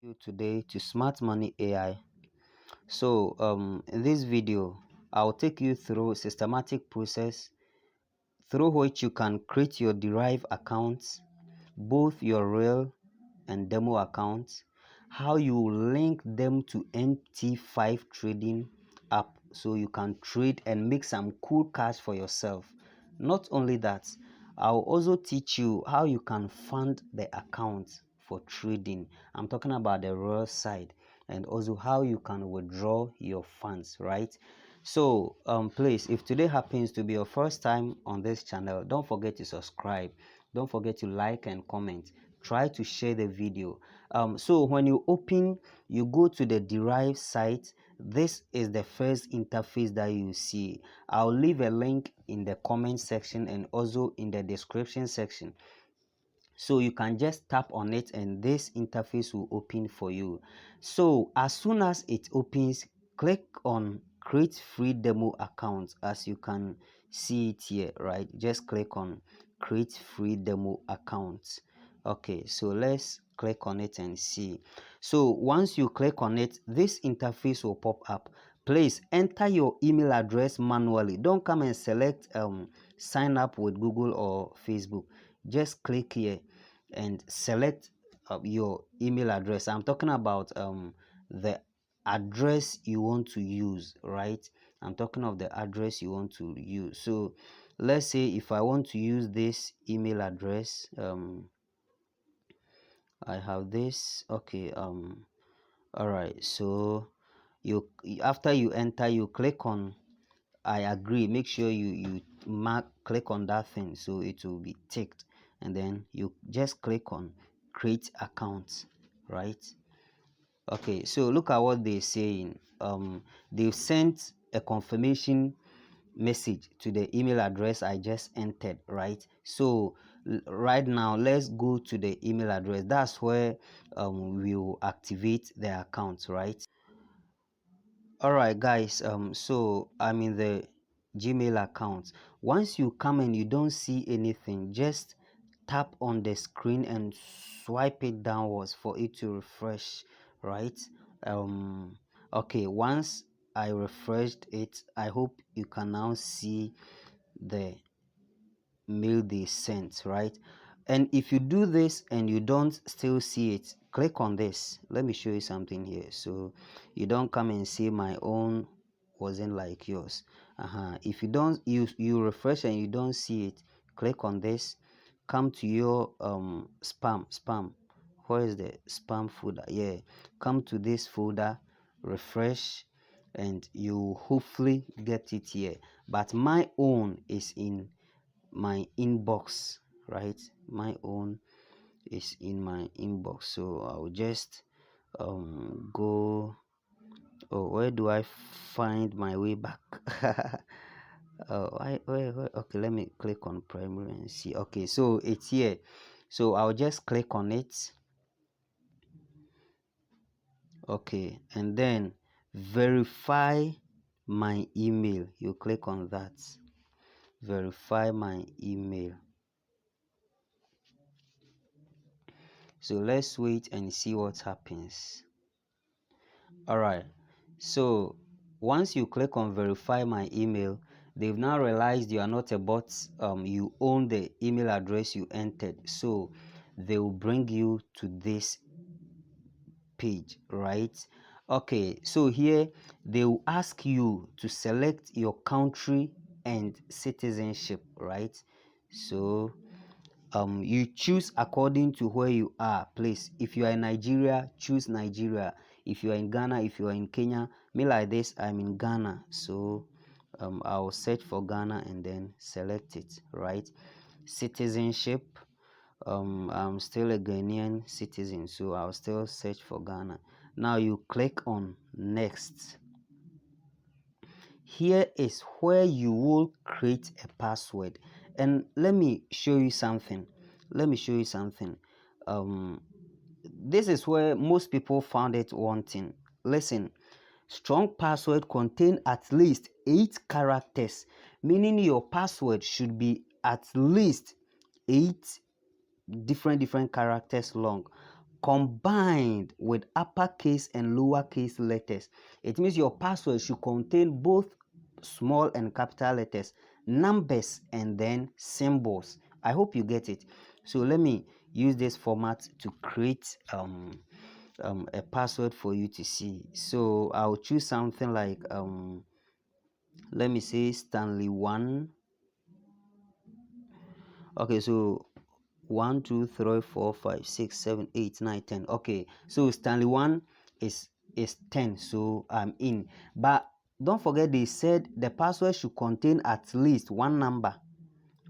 You today to Smart Money AI. In this video, I'll take you through a systematic process through which you can create your Deriv accounts, both your real and demo accounts, how you link them to MT5 trading app so you can trade and make some cool cash for yourself. Not only that, I'll also teach you how you can fund the account for trading. I'm talking about the real side, and also how you can withdraw your funds, right? Please, if today happens to be your first time on this channel, don't forget to subscribe, don't forget to like and comment, try to share the video. So when you open, you go to the Deriv site. This is the first interface that you see. I'll leave a link in the comment section and also in the description section, so you can just tap on it and this interface will open for you. So as soon as it opens, click on create free demo account. As you can see it here, right? Just click on create free demo account. Okay, so let's click on it and see. So once you click on it, this interface will pop up. Please enter your email address manually. Don't come and select sign up with Google or Facebook. Just click here and select your email address. I'm talking about the address you want to use, right? I'm talking of the address you want to use. So let's say if I want to use this email address, I have this. Okay, all right. So you after you enter, you click on I agree. Make sure you click on that thing so it will be ticked, and then you just click on create account, right? Okay, so look at what they're saying. They've sent a confirmation message to the email address I just entered, right? So right now let's go to the email address. That's where we will activate the account, right? All right, guys. So I'm in the Gmail account. Once you come and you don't see anything, just tap on the screen and swipe it downwards for it to refresh, right? um okay, once I refreshed it, I hope you can now see the mail they sent, right? And if you do this and you don't still see it, click on this. Let me show you something here so you don't come and say my own wasn't like yours. If you don't, you refresh and you don't see it, click on this, come to your spam. Where is the spam folder? Yeah, come to this folder, refresh, and you hopefully get it here. But my own is in my inbox, right? My own is in my inbox, so I'll just go. Oh, where do I find my way back? Okay, let me click on primary and see. Okay, so it's here, so I'll just click on it. Okay, and then verify my email. You click on that, verify my email. So let's wait and see what happens. All right, so once you click on verify my email, they've now realized you are not a bot. You own the email address you entered, so they will bring you to this page, right? Okay, so here they will ask you to select your country and citizenship, right? So you choose according to where you are placed. If you are in Nigeria, choose Nigeria. If you are in Ghana, if you are in Kenya, me like this, I'm in Ghana, so I'll search for Ghana and then select it, right? Citizenship, I'm still a Ghanaian citizen, so I'll still search for Ghana. Now you click on next. Here is where you will create a password, and let me show you something. This is where most people found it wanting. Listen, strong password contain at least 8 characters, meaning your password should be at least 8 different characters long. combined with uppercase and lowercase letters. It means your password should contain both small and capital letters, numbers, and then symbols. I hope you get it. So let me use this format to create a password for you to see. So I'll choose something like let me say Stanley1. Okay, so 1 2 3 4 5 6 7 8 9 10. Okay, so Stanley1 is 10, so I'm in. But don't forget, they said the password should contain at least one number,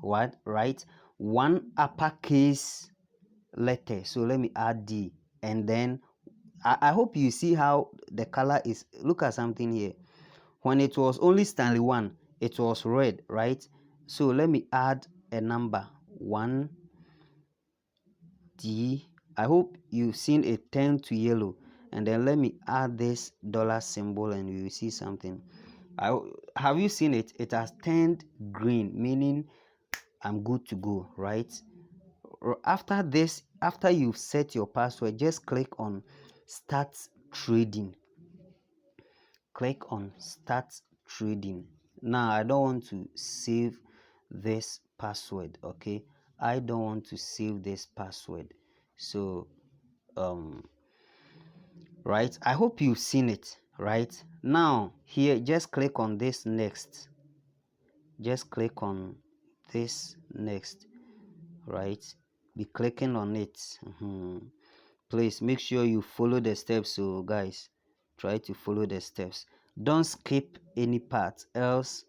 what, right? One uppercase letter. So let me add D, and then I hope you see how the color is. Look at something here. When it was only Stanley1, it was red, right? So let me add a number 1 D. I hope you've seen it turn to yellow, and then let me add this dollar symbol and you will see something. Have you seen it? It has turned green, meaning I'm good to go, right? After this, after you've set your password, just click on start trading. Click on start trading. Now I don't want to save this password, okay? I don't want to save this password. So right, I hope you've seen it. Right now, here, just click on this next. Just click on this next. Right, be clicking on it. Please make sure you follow the steps. So guys, try to follow the steps. Don't skip any part, else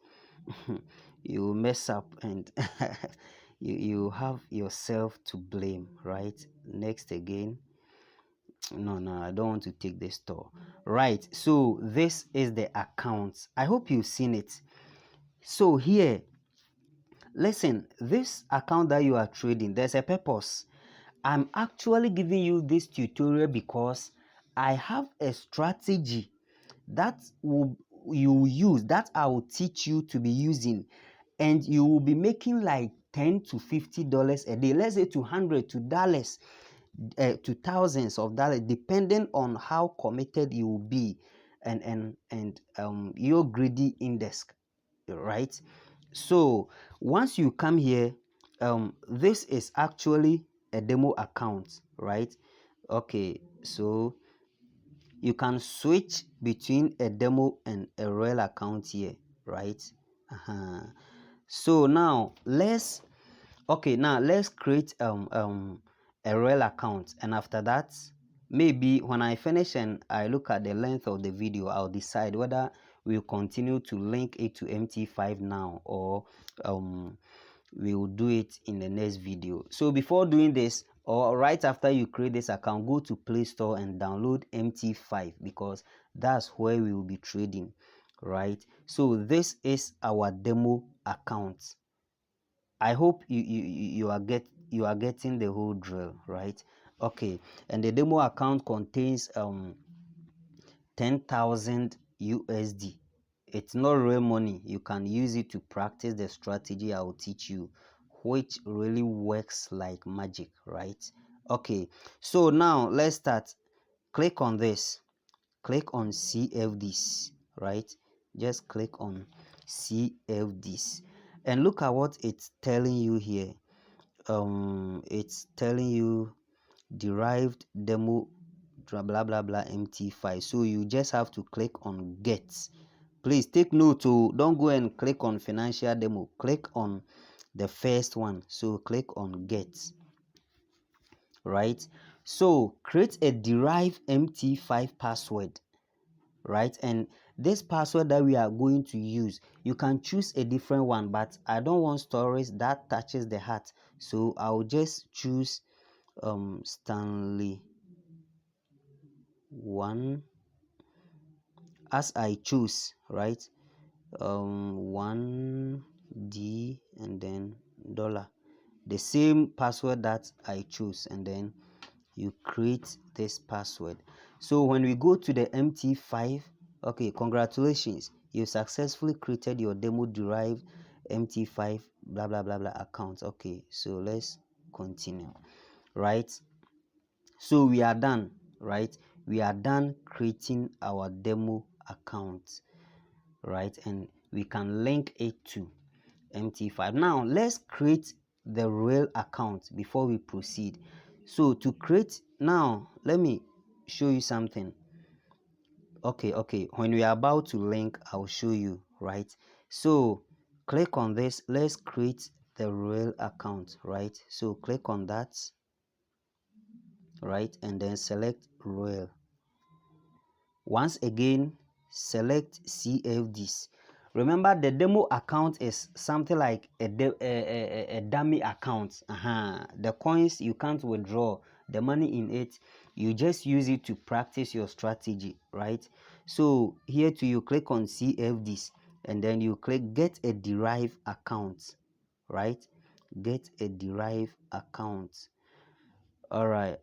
you will mess up and you have yourself to blame. Right, next again. No, I don't want to take this store. Right, so this is the account. I hope you've seen it. So here, listen, this account that you are trading, there's a purpose. I'm actually giving you this tutorial because I have a strategy that you use, that I will teach you to be using, and you will be making like $10 to $50 a day. Let's say $200 to thousands of dollars, depending on how committed you will be, and your greedy index, right? So once you come here, this is actually a demo account, right? Okay, so you can switch between a demo and a real account here, right? So now let's create a real account, and after that, maybe when I finish and I look at the length of the video, I'll decide whether we'll continue to link it to MT5 now, or we will do it in the next video. So before doing this, or right after you create this account, go to Play Store and download MT5, because that's where we will be trading, right? So this is our demo account. I hope you are getting the whole drill, right? Okay, and the demo account contains 10,000 USD. It's not real money. You can use it to practice the strategy I will teach you, which really works like magic, right? Okay, so now let's start. Click on this. Click on CFDs, right? Just click on CFDs and look at what it's telling you here. It's telling you derived demo blah blah blah MT5. So you just have to click on get. Please take note, to don't go and click on financial demo. Click on the first one. So click on get, right? So create a Deriv MT5 password, right? And this password that we are going to use, you can choose a different one, but I don't want stories that touches the heart, so I'll just choose Stanley 1 as I choose, right? 1D and then dollar, the same password that I choose, and then you create this password. So when we go to the MT5, okay, congratulations, you successfully created your demo derived MT5 blah blah blah blah account. Okay, so let's continue, right? So we are done, right? We are done creating our demo account, right? And we can link it to MT5. Now let's create the real account before we proceed. So to create, now let me show you something. Okay, when we are about to link, I'll show you, right? So click on this. Let's create the real account, right? So click on that, right? And then select real. Once again, select CFDs. Remember, the demo account is something like a dummy account. The coins you can't withdraw the money in it. You just use it to practice your strategy, right? So here too, you click on CFDs and then you click get a derive account, right? Get a derive account. All right.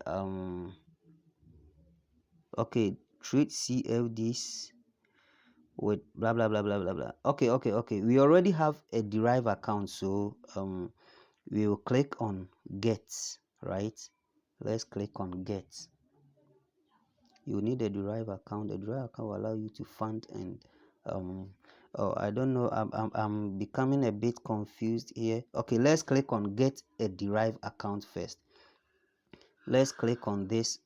Okay. Treat CFDs with blah blah blah blah blah blah. Okay, we already have a derive account, so we will click on get, right? Let's click on get. You need a derive account. A derive account will allow you to fund and oh, I don't know, I'm becoming a bit confused here. Okay, let's click on get a derive account first. Let's click on this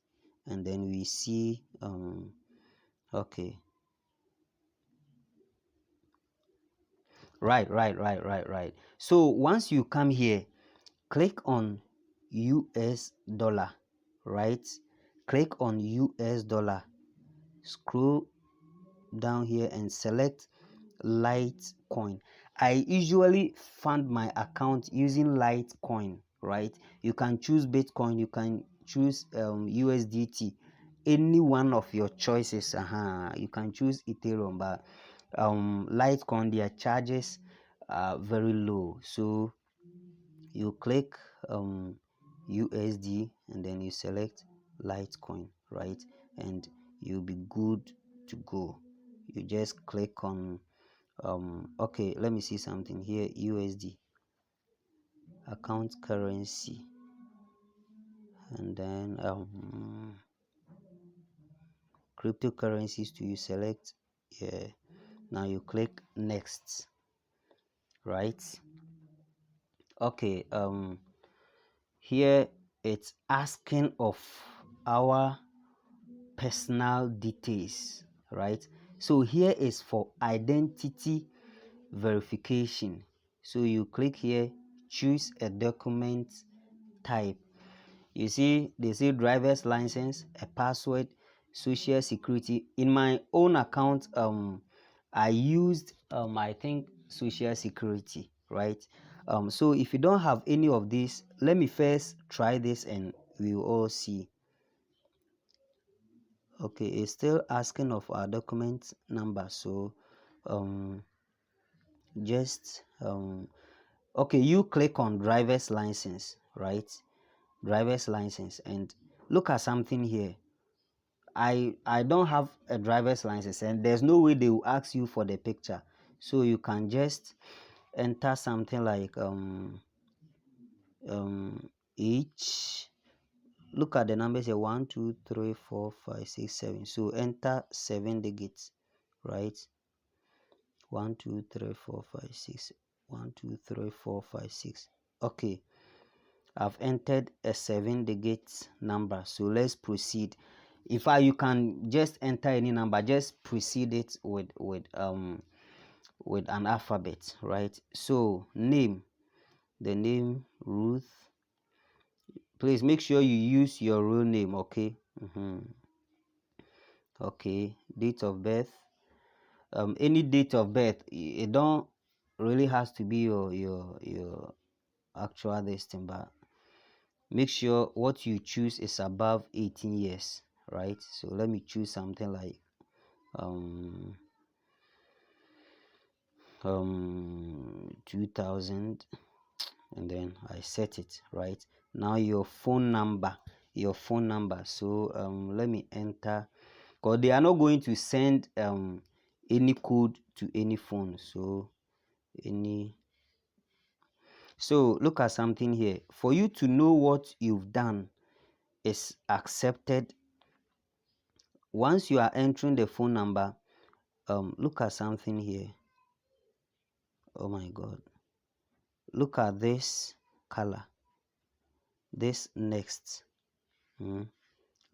and then we see okay. Right. So once you come here, click on US dollar, right? Click on US dollar. Scroll down here and select Litecoin. I usually fund my account using Litecoin, right? You can choose Bitcoin, you can choose USDT, any one of your choices. You can choose Ethereum, but Litecoin, their charges are very low. So you click USD and then you select Litecoin, right? And you'll be good to go. You just click on okay, let me see something here. USD account currency, and then cryptocurrencies to you select. Yeah, now you click next, right? Okay, here it's asking of our personal details, right? So here is for identity verification. So you click here, choose a document type. You see, they say driver's license, a password, social security. In my own account, I used I think social security, right? So if you don't have any of these, let me first try this and we'll all see. Okay, it's still asking of our document number, so just okay, you click on driver's license, right? Driver's license, and look at something here. I don't have a driver's license and there's no way they will ask you for the picture, so you can just enter something like each, look at the numbers here, 1 2 3 4 5 6 7, so enter 7 digits, right? 1 2 3 4 5 6, 1 2 3 4 5 6. Okay, I've entered a 7 digit number, so let's proceed. In fact, you can just enter any number, just precede it with an alphabet, right? So name, the name Ruth. Please make sure you use your real name, okay? Okay, date of birth, any date of birth. It don't really has to be your actual this thing, but make sure what you choose is above 18 years, right? So let me choose something like 2000, and then I set it, right? Now your phone number, so let me enter, because they are not going to send any code to any phone. So so look at something here. For you to know what you've done, is accepted. Once you are entering the phone number, look at something here. Oh my God. Look at this color. This next.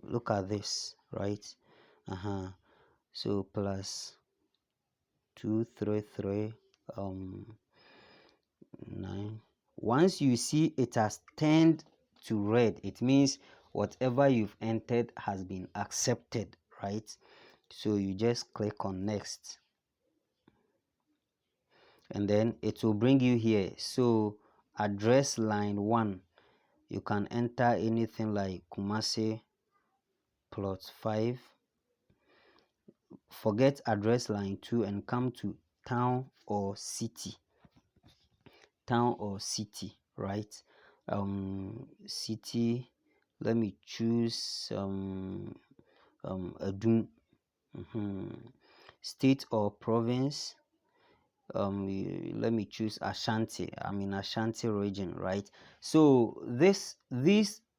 Look at this, right? So plus 233 9. Once you see it has turned to red, it means whatever you've entered has been accepted, right? So you just click on next, and then it will bring you here. So address line 1, you can enter anything like Kumasi plot 5. Forget address line 2 and come to town or city. Town or city, right? City, let me choose Adun. State or province, let me choose Ashanti. I'm in Ashanti region, right? So these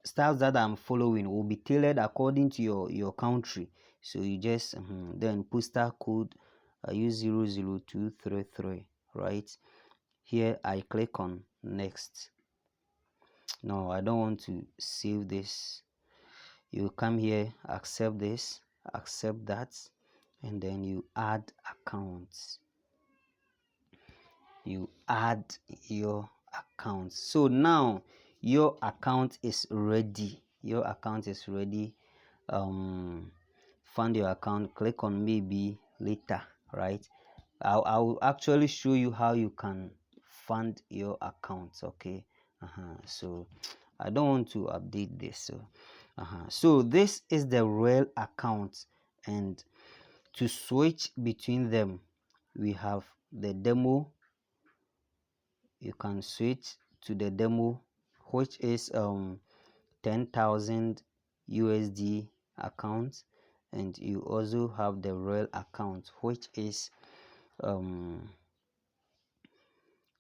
styles that I'm following will be tailored according to your country. So you just then postal code, I use 00233, right? Here I click on next. No, I don't want to save this. You come here, accept this, accept that, and then you add accounts. You add your account. So now your account is ready. Your account is ready. Fund your account. Click on maybe later, right? I'll actually show you how you can fund your account. Okay. So I don't want to update this. So this is the real account, and to switch between them, we have the demo. You can switch to the demo, which is 10,000 USD account, and you also have the real account, which is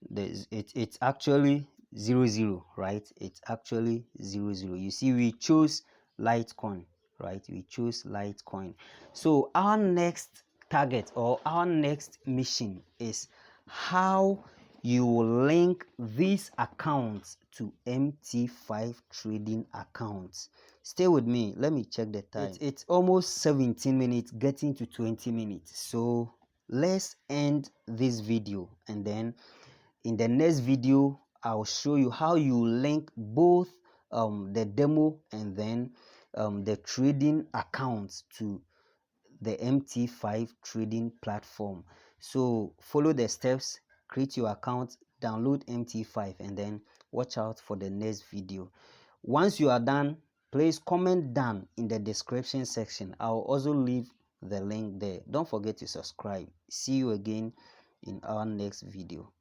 it's actually 00, right? It's actually 00. You see, we chose Litecoin, right? We choose Litecoin. So our next target or our next mission is how you will link these accounts to MT5 trading accounts. Stay with me. Let me check the time. It's almost 17 minutes, getting to 20 minutes. So let's end this video, and then in the next video I'll show you how you link both the demo and then the trading accounts to the MT5 trading platform. So follow the steps, create your account, download MT5, and then watch out for the next video. Once you are done, please comment down in the description section. I'll also leave the link there. Don't forget to subscribe. See you again in our next video.